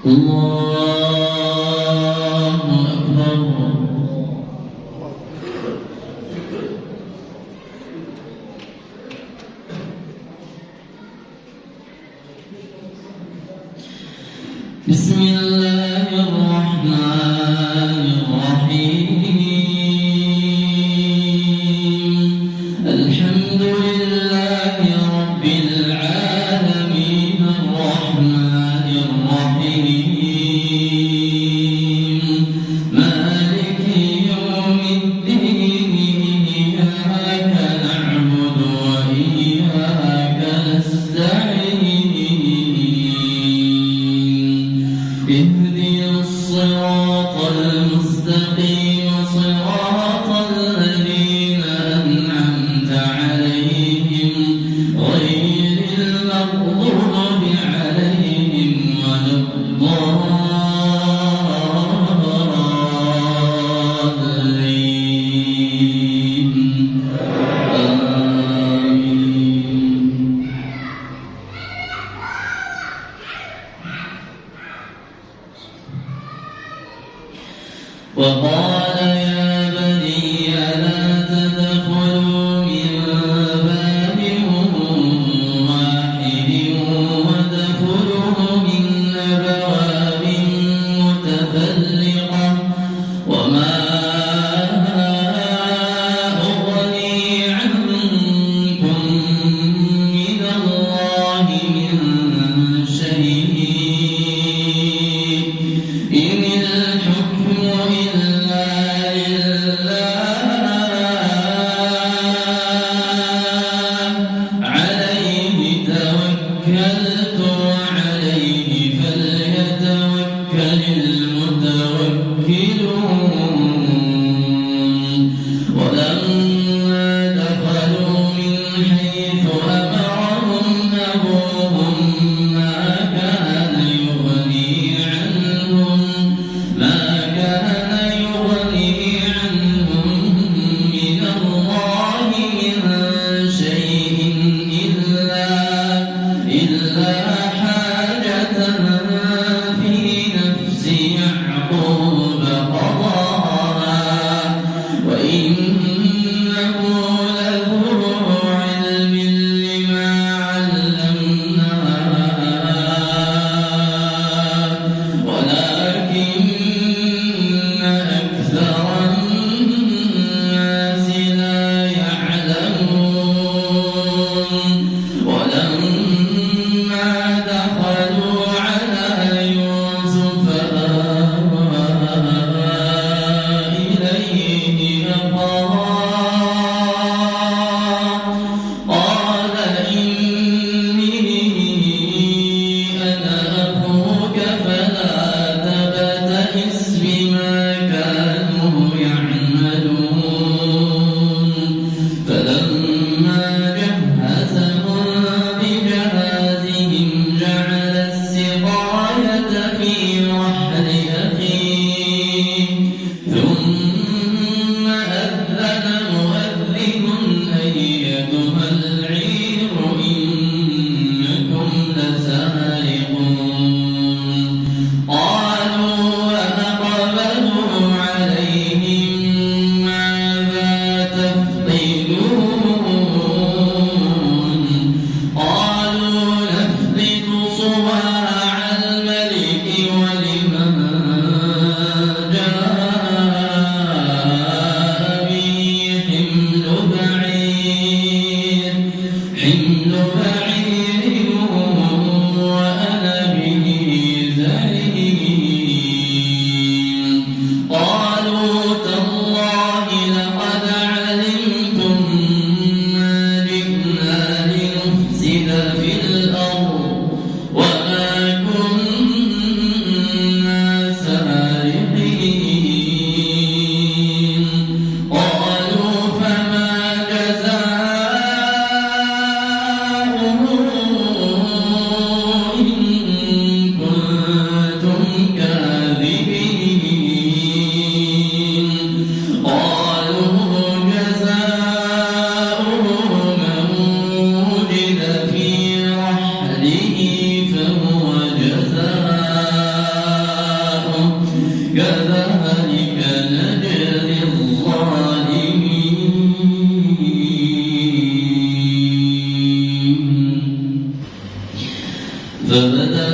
الله أكبر. بسم الله الرحمن الرحيم. الحمد لله رب العالمين الرحمن الرحيم مالك يوم الدين إياك نعبد وإياك نستعين اهدنا الصراط المستقيم صراط الذين أنعمت عليهم غير المغضوب عليهم ولا الضالين آمين. وقال يا بني لا تدخلوا من باب واحد وادخلوا من أبواب متفرقة وما أغني عنكم من الله من شيء إن الحكم إلا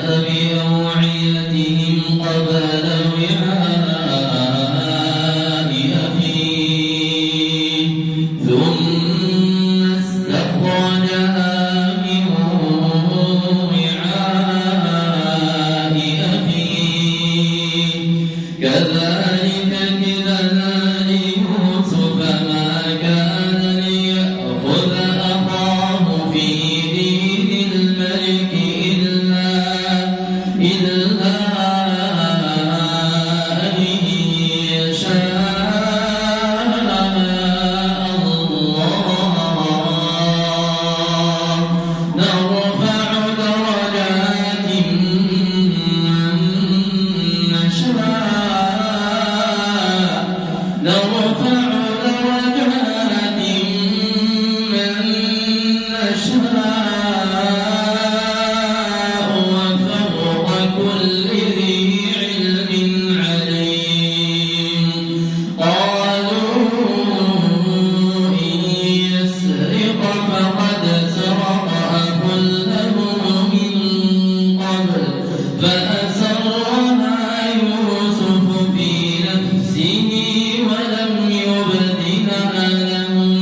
بأوعيتهم قبل وعاء أخيه ثم استخرجها من وعاء أخيه كذلك كدنا ليوسف ما كان ليأخذ أخاه في دين الملك إلا أن يشاء الله نرفع درجات من نشاء نرفع درجات من نشاء وفوق كل ذي علم عليم قالوا إن يسرق فقد سرق أخ له من قبل فأسرها يوسف في نفسه ولم يبدها لهم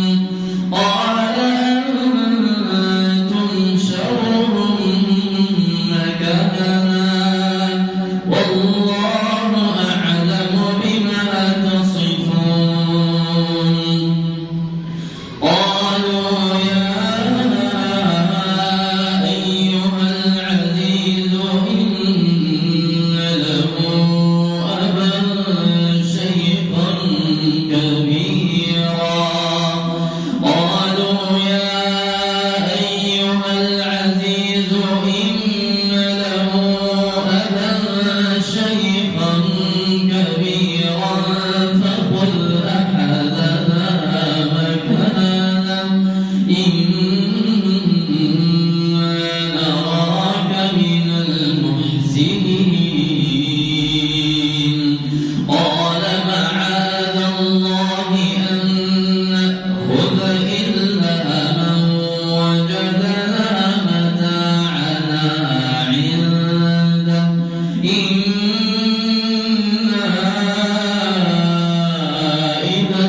قال أنتم شر مكانا والله أعلم بما تصفون قالوا يا أيها العزيز إن له أبا شيخا كبيرا قالوا يا أيها العزيز إن له أبا شيخا كبيرا فخذ أحدنا مكانا إنا نراك من المحسنين قال معاذ الله أن نأخذ إلا من وجدنا متاعنا عنده إنا إذا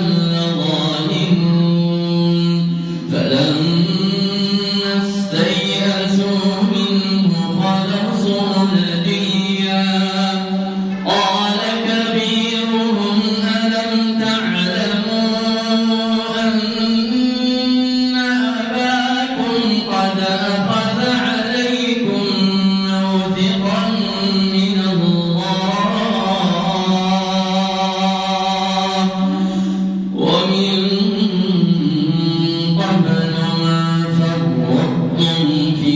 لظالمون فلما استيأسوا منه خلصوا نجيا قال كبيرهم ألم تعلموا أن أباكم قد أخذ عليكم موثقا من الله ومن قبل ما فرطتم في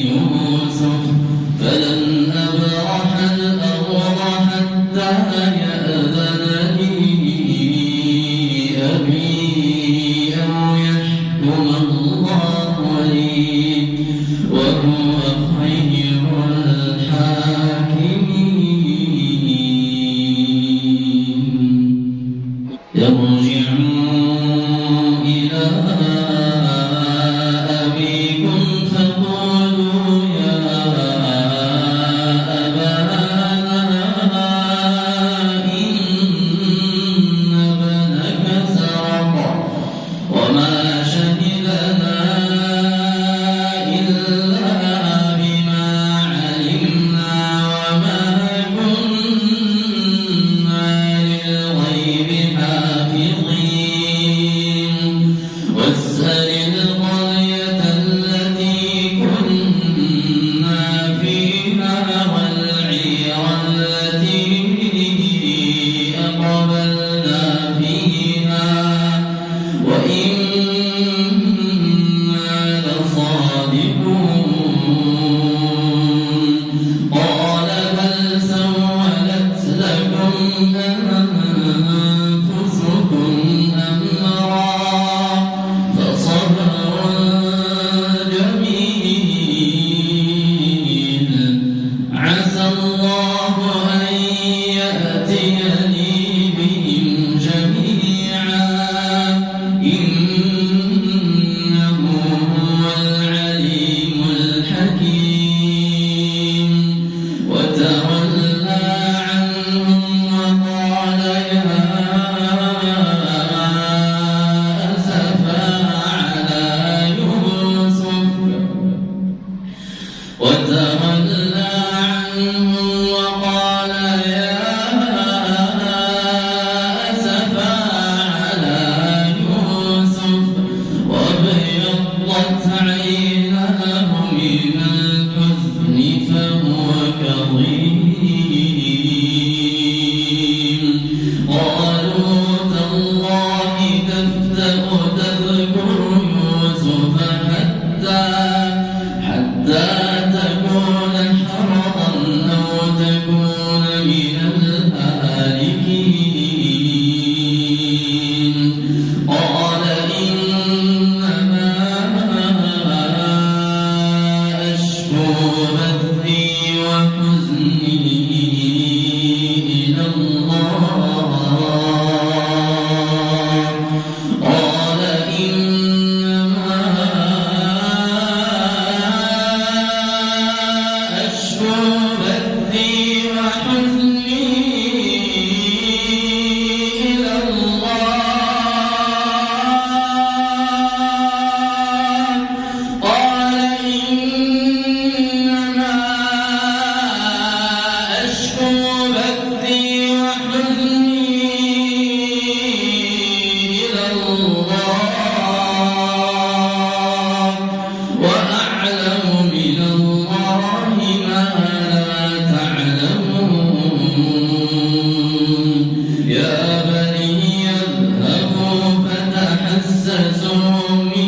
يوسف فلن أبرح الأرض حتى يأذن لي أبي أو يحكم الله لي وهو خير الحاكمين ارجعوا إلى أبيكم فقولوا يا أبانا إن ابنك سرق وما شهدنا إلا بما علمنا وما كنا للغيب حافظين واسأل القرية التي كنا فيها والعير التي أقبلنا فيها وإنا لصادقون قال بل سولت لكم أنفسكم أمرا فصبر جميل عسى الله أن يأتيني بهم جميعا إنه هو العليم الحكيم قوم